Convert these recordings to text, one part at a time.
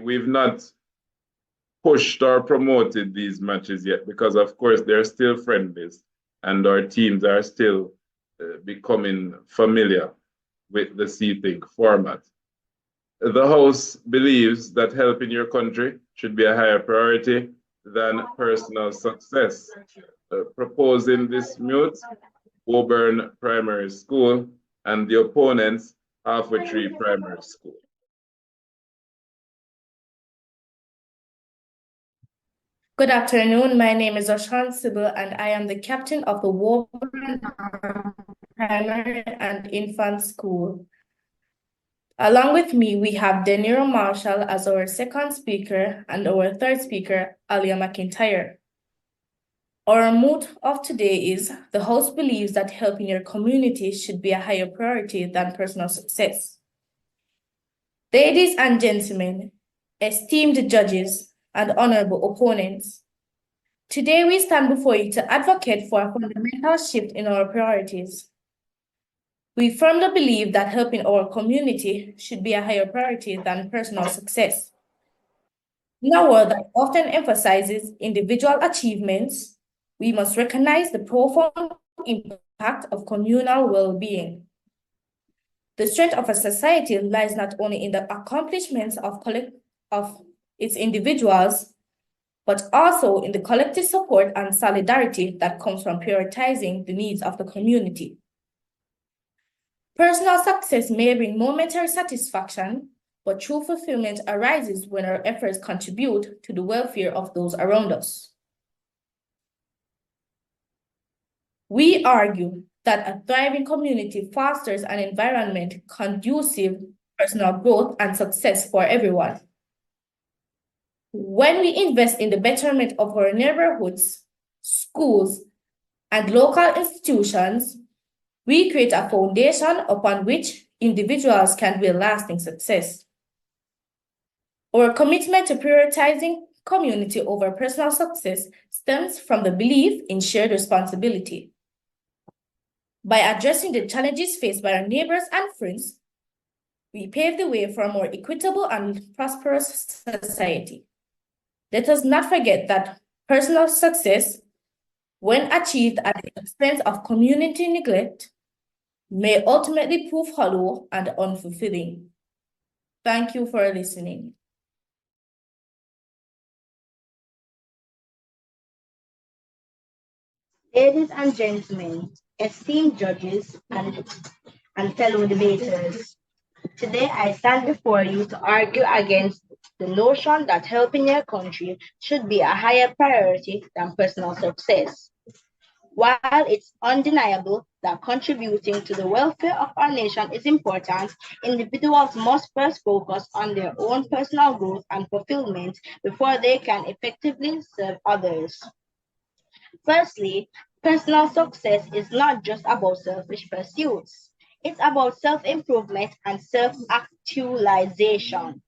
we've not pushed or promoted these matches yet because, of course, they're still friendlies and our teams are still becoming familiar with the seating format. The House believes that helping your country should be a higher priority than personal success. Proposing this mute, Woburn Primary School and the opponents, Halfway Tree Primary School. Good afternoon. My name is Oshan Sybil, and I am the captain of the Woburn Primary and Infant School. Along with me, we have Deniro Marshall as our second speaker and our third speaker, Alia McIntyre. Our moot of today is, the House believes that helping your community should be a higher priority than personal success. Ladies and gentlemen, esteemed judges, and honorable opponents, today we stand before you to advocate for a fundamental shift in our priorities. We firmly believe that helping our community should be a higher priority than personal success. In a world that often emphasizes individual achievements, we must recognize the profound impact of communal well-being. The strength of a society lies not only in the accomplishments of its individuals, but also in the collective support and solidarity that comes from prioritizing the needs of the community. Personal success may bring momentary satisfaction, but true fulfillment arises when our efforts contribute to the welfare of those around us. We argue that a thriving community fosters an environment conducive to personal growth and success for everyone. When we invest in the betterment of our neighborhoods, schools, and local institutions, we create a foundation upon which individuals can build lasting success. Our commitment to prioritizing community over personal success stems from the belief in shared responsibility. By addressing the challenges faced by our neighbors and friends, we pave the way for a more equitable and prosperous society. Let us not forget that personal success, when achieved at the expense of community neglect, may ultimately prove hollow and unfulfilling. Thank you for listening. Ladies and gentlemen, esteemed judges and fellow debaters, today I stand before you to argue against the notion that helping your country should be a higher priority than personal success. While it's undeniable that contributing to the welfare of our nation is important, individuals must first focus on their own personal growth and fulfillment before they can effectively serve others. Firstly, personal success is not just about selfish pursuits. It's about self-improvement and self-actualization.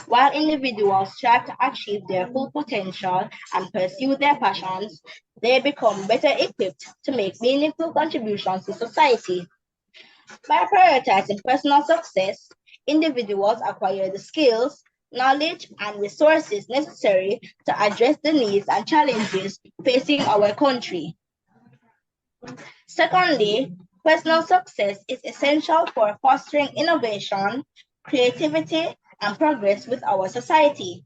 While individuals strive to achieve their full potential and pursue their passions, they become better equipped to make meaningful contributions to society. By prioritizing personal success, individuals acquire the skills, knowledge, and resources necessary to address the needs and challenges facing our country. Secondly, personal success is essential for fostering innovation, creativity, and progress with our society.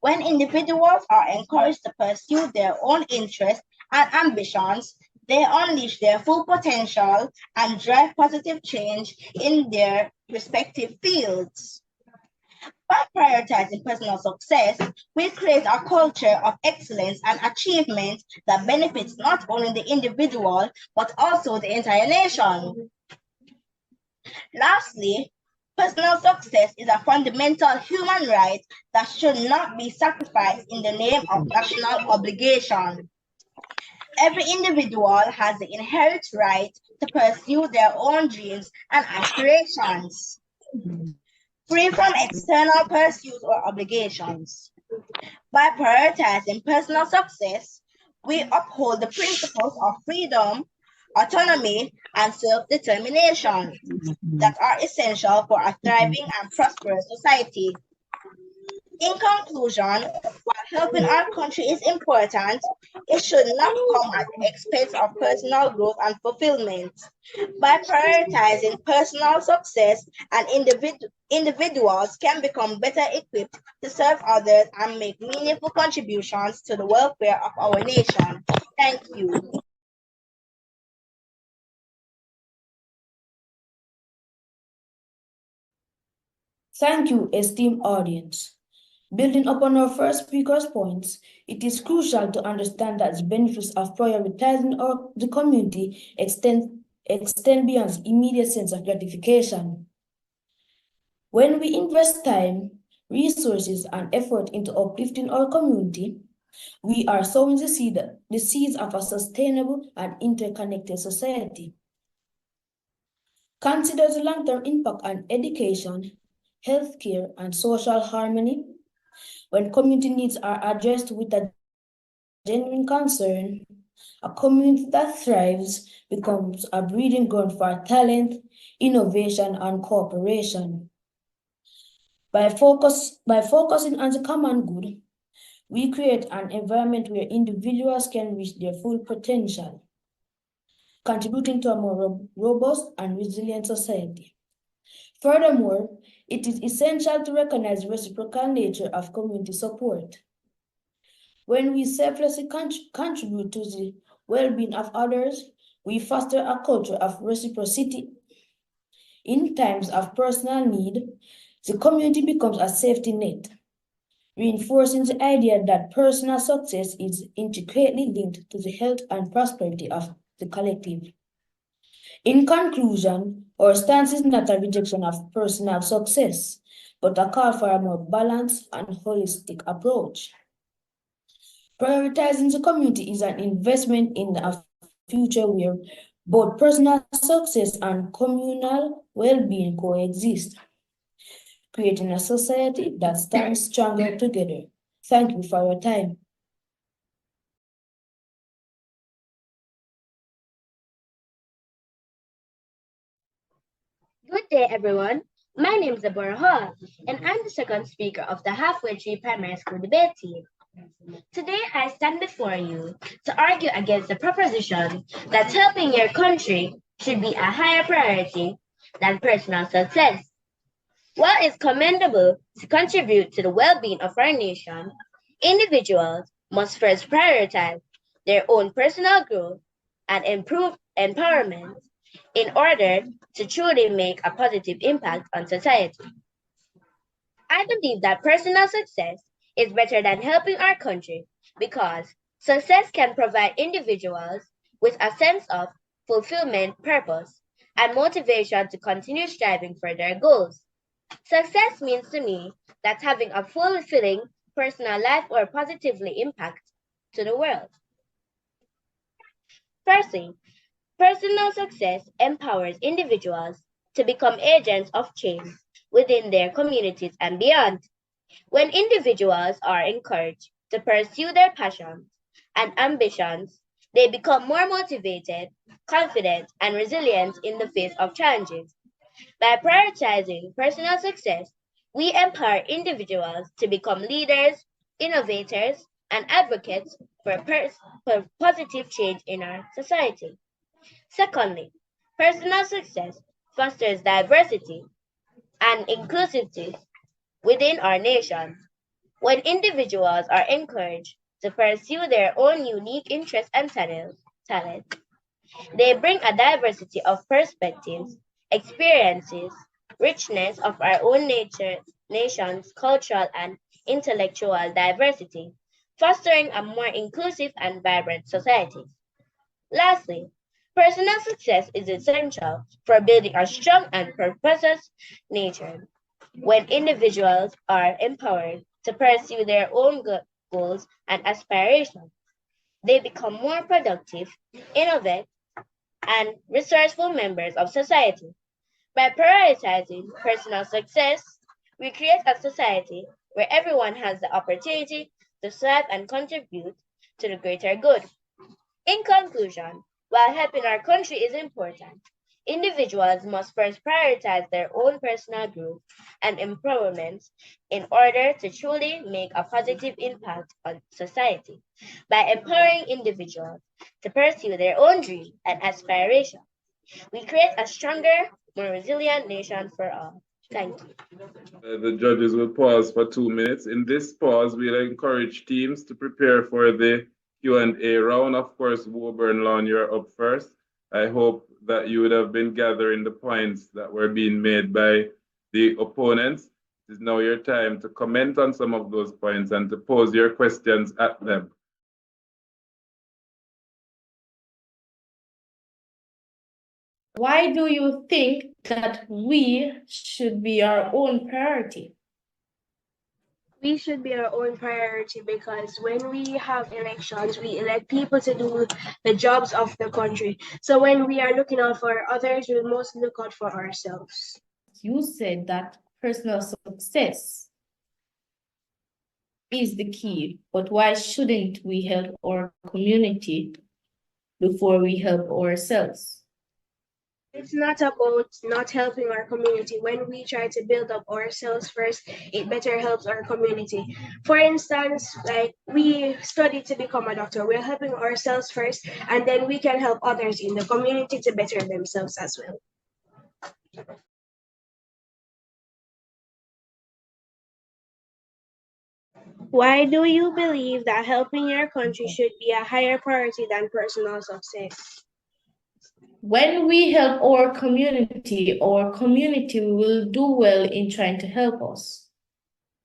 When individuals are encouraged to pursue their own interests and ambitions, they unleash their full potential and drive positive change in their respective fields. By prioritizing personal success, we create a culture of excellence and achievement that benefits not only the individual, but also the entire nation. Lastly, personal success is a fundamental human right that should not be sacrificed in the name of national obligation. Every individual has the inherent right to pursue their own dreams and aspirations, free from external pursuits or obligations. By prioritizing personal success, we uphold the principles of freedom, autonomy, and self-determination that are essential for a thriving and prosperous society. In conclusion, while helping our country is important, it should not come at the expense of personal growth and fulfillment. By prioritizing personal success, and individuals can become better equipped to serve others and make meaningful contributions to the welfare of our nation. Thank you. Thank you, esteemed audience. Building upon our first speaker's points, it is crucial to understand that the benefits of prioritizing the community extend beyond immediate sense of gratification. When we invest time, resources, and effort into uplifting our community, we are sowing the seeds of a sustainable and interconnected society. Consider the long-term impact on education, healthcare, and social harmony. When community needs are addressed with a genuine concern, a community that thrives becomes a breeding ground for talent, innovation, and cooperation. By focusing on the common good, we create an environment where individuals can reach their full potential, contributing to a more robust and resilient society. Furthermore, it is essential to recognize the reciprocal nature of community support. When we selflessly contribute to the well-being of others, we foster a culture of reciprocity. In times of personal need, the community becomes a safety net, reinforcing the idea that personal success is intricately linked to the health and prosperity of the collective. In conclusion, our stance is not a rejection of personal success, but a call for a more balanced and holistic approach. Prioritizing the community is an investment in a future where both personal success and communal well-being coexist, creating a society that stands stronger together. Thank you for your time. Good day, everyone. My name is Deborah Hall, and I'm the second speaker of the Halfway Tree Primary School debate team. Today, I stand before you to argue against the proposition that helping your country should be a higher priority than personal success. While it's commendable to contribute to the well-being of our nation, individuals must first prioritize their own personal growth and improve empowerment in order to truly make a positive impact on society. I believe that personal success is better than helping our country because success can provide individuals with a sense of fulfillment, purpose, and motivation to continue striving for their goals. Success means to me that having a fulfilling personal life or positively impact to the world. Firstly, personal success empowers individuals to become agents of change within their communities and beyond. When individuals are encouraged to pursue their passions and ambitions, they become more motivated, confident, and resilient in the face of challenges. By prioritizing personal success, we empower individuals to become leaders, innovators, and advocates for positive change in our society. Secondly, personal success fosters diversity and inclusivity within our nation. When individuals are encouraged to pursue their own unique interests and talent, they bring a diversity of perspectives, experiences, richness of our own nation's cultural and intellectual diversity, fostering a more inclusive and vibrant society. Lastly, personal success is essential for building a strong and purposeless nature. When individuals are empowered to pursue their own goals and aspirations, they become more productive, innovative, and resourceful members of society. By prioritizing personal success, we create a society where everyone has the opportunity to serve and contribute to the greater good. In conclusion, while helping our country is important, Individuals must first prioritize their own personal growth and empowerment in order to truly make a positive impact on society. By empowering individuals to pursue their own dreams and aspirations, we create a stronger, more resilient nation for all. Thank you. The judges will pause for 2 minutes. In this pause, we'll encourage teams to prepare for the Q&A round. Of course, Woburn Lawn, you're up first. I hope that you would have been gathering the points that were being made by the opponents. It is now your time to comment on some of those points and to pose your questions at them. Why do you think that we should be our own priority? We should be our own priority because when we have elections, we elect people to do the jobs of the country. So when we are looking out for others, we must look out for ourselves. You said that personal success is the key, but why shouldn't we help our community before we help ourselves? It's not about not helping our community. When we try to build up ourselves first, it better helps our community. For instance, like we study to become a doctor, we're helping ourselves first, and then we can help others in the community to better themselves as well. Why do you believe that helping your country should be a higher priority than personal success? When we help our community will do well in trying to help us.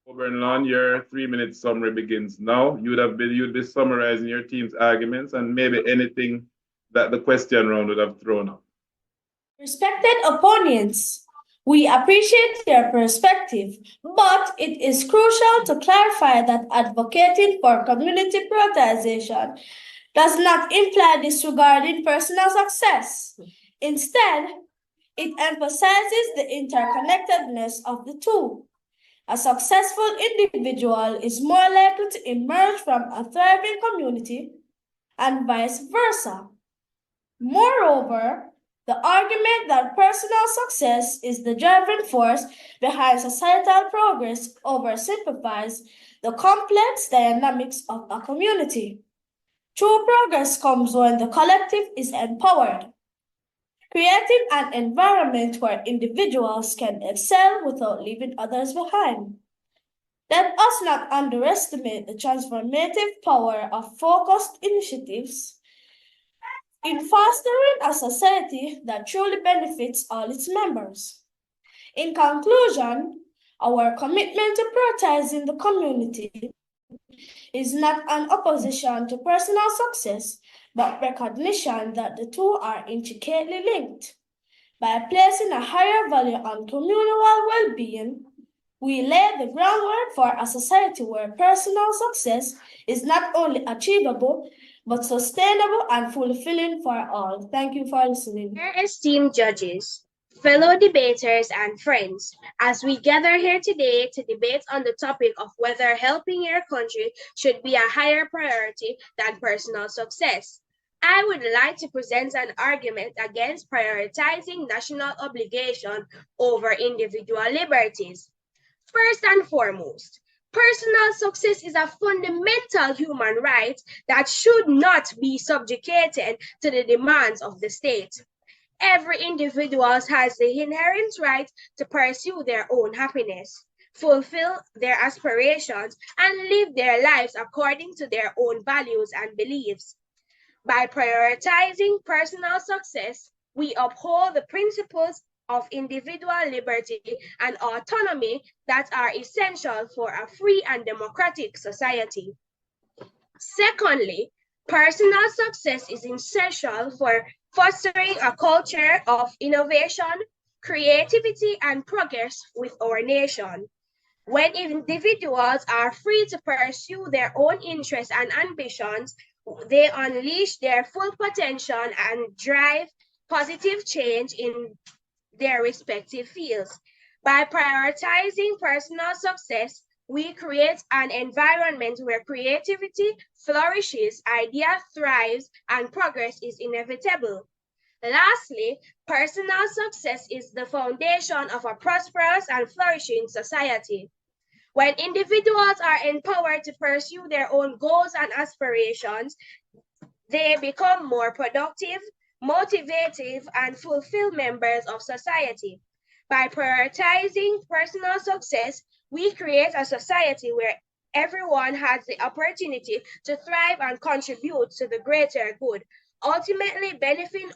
Woburn Lawn, your 3-minute summary begins now. You'd be summarizing your team's arguments and maybe anything that the question round would have thrown up. Respected opponents, we appreciate your perspective, but it is crucial to clarify that advocating for community prioritization does not imply disregarding personal success. Instead, it emphasizes the interconnectedness of the two. A successful individual is more likely to emerge from a thriving community, and vice versa. Moreover, the argument that personal success is the driving force behind societal progress oversimplifies the complex dynamics of a community. True progress comes when the collective is empowered, creating an environment where individuals can excel without leaving others behind. Let us not underestimate the transformative power of focused initiatives in fostering a society that truly benefits all its members. In conclusion, our commitment to prioritizing the community is not an opposition to personal success, but recognition that the two are intricately linked. By placing a higher value on communal well-being, we lay the groundwork for a society where personal success is not only achievable, but sustainable and fulfilling for all. Thank you for listening. Dear esteemed judges, fellow debaters, and friends, as we gather here today to debate on the topic of whether helping your country should be a higher priority than personal success, I would like to present an argument against prioritizing national obligation over individual liberties. First and foremost, personal success is a fundamental human right that should not be subjugated to the demands of the state. Every individual has the inherent right to pursue their own happiness, fulfill their aspirations, and live their lives according to their own values and beliefs. By prioritizing personal success, we uphold the principles of individual liberty and autonomy that are essential for a free and democratic society. Secondly, personal success is essential for fostering a culture of innovation, creativity, and progress with our nation. When individuals are free to pursue their own interests and ambitions, they unleash their full potential and drive positive change in their respective fields. By prioritizing personal success, we create an environment where creativity flourishes, idea thrives, and progress is inevitable. Lastly, personal success is the foundation of a prosperous and flourishing society. When individuals are empowered to pursue their own goals and aspirations, they become more productive, motivative, and fulfilled members of society. By prioritizing personal success, we create a society where everyone has the opportunity to thrive and contribute to the greater good, ultimately benefiting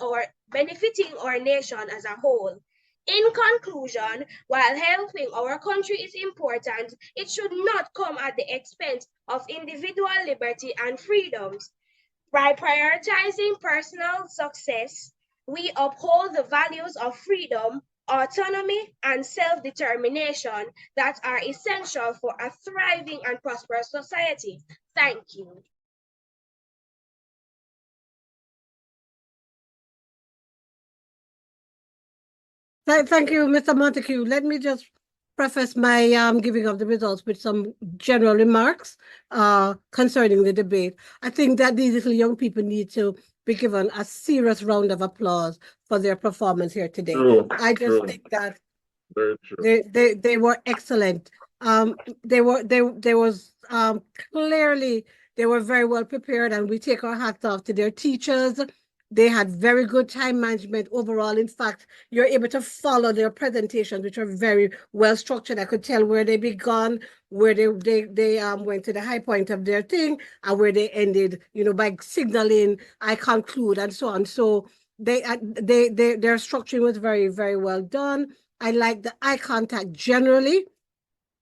our nation as a whole. In conclusion, while helping our country is important, it should not come at the expense of individual liberty and freedoms. By prioritizing personal success, we uphold the values of freedom, autonomy, and self-determination that are essential for a thriving and prosperous society. Thank you. Thank you, Mr. Montague. Let me just preface my giving of the results with some general remarks concerning the debate. I think that these little young people need to be given a serious round of applause for their performance here today. True, I just true. think that Very true. they were excellent. They was clearly they were very well prepared, and we take our hats off to their teachers. They had very good time management overall. In fact, you're able to follow their presentations, which are very well structured. I could tell where they began, where they went to the high point of their thing, and where they ended, by signaling, I conclude, and so on. So their structuring was very, very well done. I like the eye contact generally.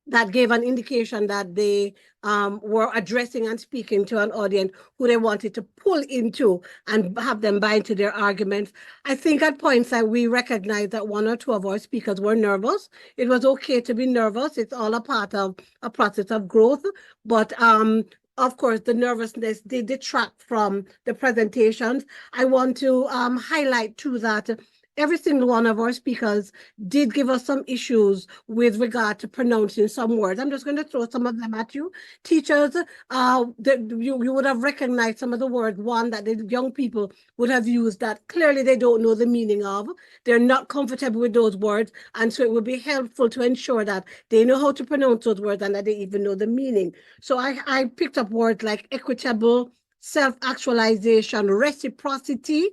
That gave an indication that they were addressing and speaking to an audience who they wanted to pull into and have them buy into their arguments. I think at points that we recognized that one or two of our speakers were nervous. It was okay to be nervous. It's all a part of a process of growth. But of course, the nervousness did detract from the presentations. I want to highlight too that every single one of our speakers did give us some issues with regard to pronouncing some words. I'm just going to throw some of them at you. Teachers, you would have recognized some of the words, one that the young people would have used that clearly they don't know the meaning of. They're not comfortable with those words. And so it would be helpful to ensure that they know how to pronounce those words and that they even know the meaning. So I picked up words like equitable, self-actualization, reciprocity,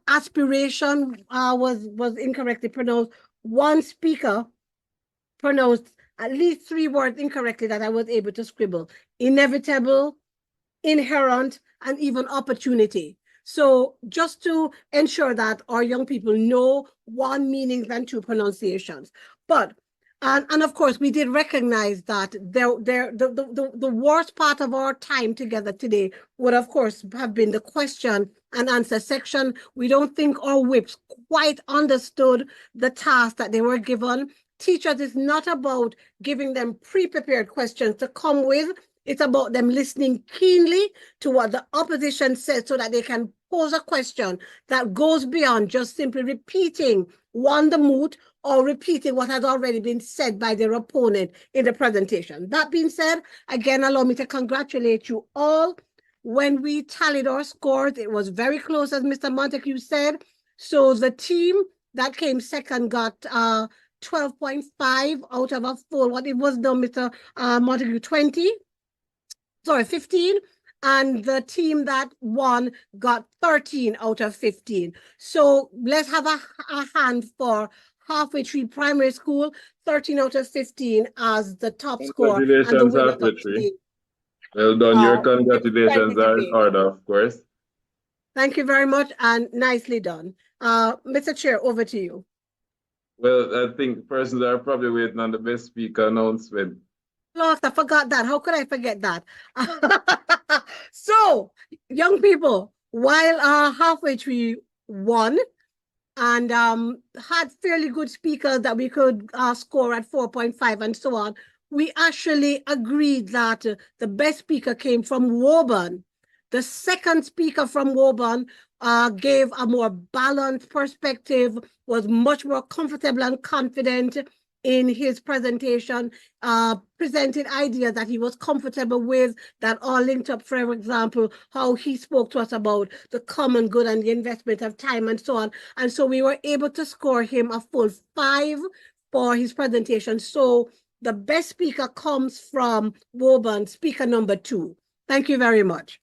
aspiration was incorrectly pronounced. One speaker pronounced at least 3 words incorrectly that I was able to scribble. Inevitable, inherent, and even opportunity. So just to ensure that our young people know one meaning than 2 pronunciations. But and of course, we did recognize that the worst part of our time together today would, of course, have been the question and answer section. We don't think our whips quite understood the task that they were given. Teachers, is not about giving them pre-prepared questions to come with. It's about them listening keenly to what the opposition says so that they can pose a question that goes beyond just simply repeating the moot or repeating what has already been said by their opponent in the presentation. That being said, again, allow me to congratulate you all. When we tallied our scores, it was very close, as Mr. Montague said. So the team that came second got 12.5 out of a full, what it was now, Mr. Montague, 15. And the team that won got 13 out of 15. So let's have a hand for Halfway Tree Primary School, 13 out of 15 as the top score. Congratulations, Halfway Tree. Well done. Your congratulations are in order, of course. Thank you very much and nicely done. Mr. Chair, over to you. Well, I think persons are probably waiting on the best speaker announcement. Lost, I forgot that. How could I forget that? So, young people, while Halfway Tree won and had fairly good speakers that we could score at 4.5 and so on, we actually agreed that the best speaker came from Woburn. The second speaker from Woburn gave a more balanced perspective, was much more comfortable and confident in his presentation, presented ideas that he was comfortable with, that all linked up. For example, how he spoke to us about the common good and the investment of time and so on. And so we were able to score him a full 5 for his presentation. So the best speaker comes from Woburn, speaker number 2. Thank you very much.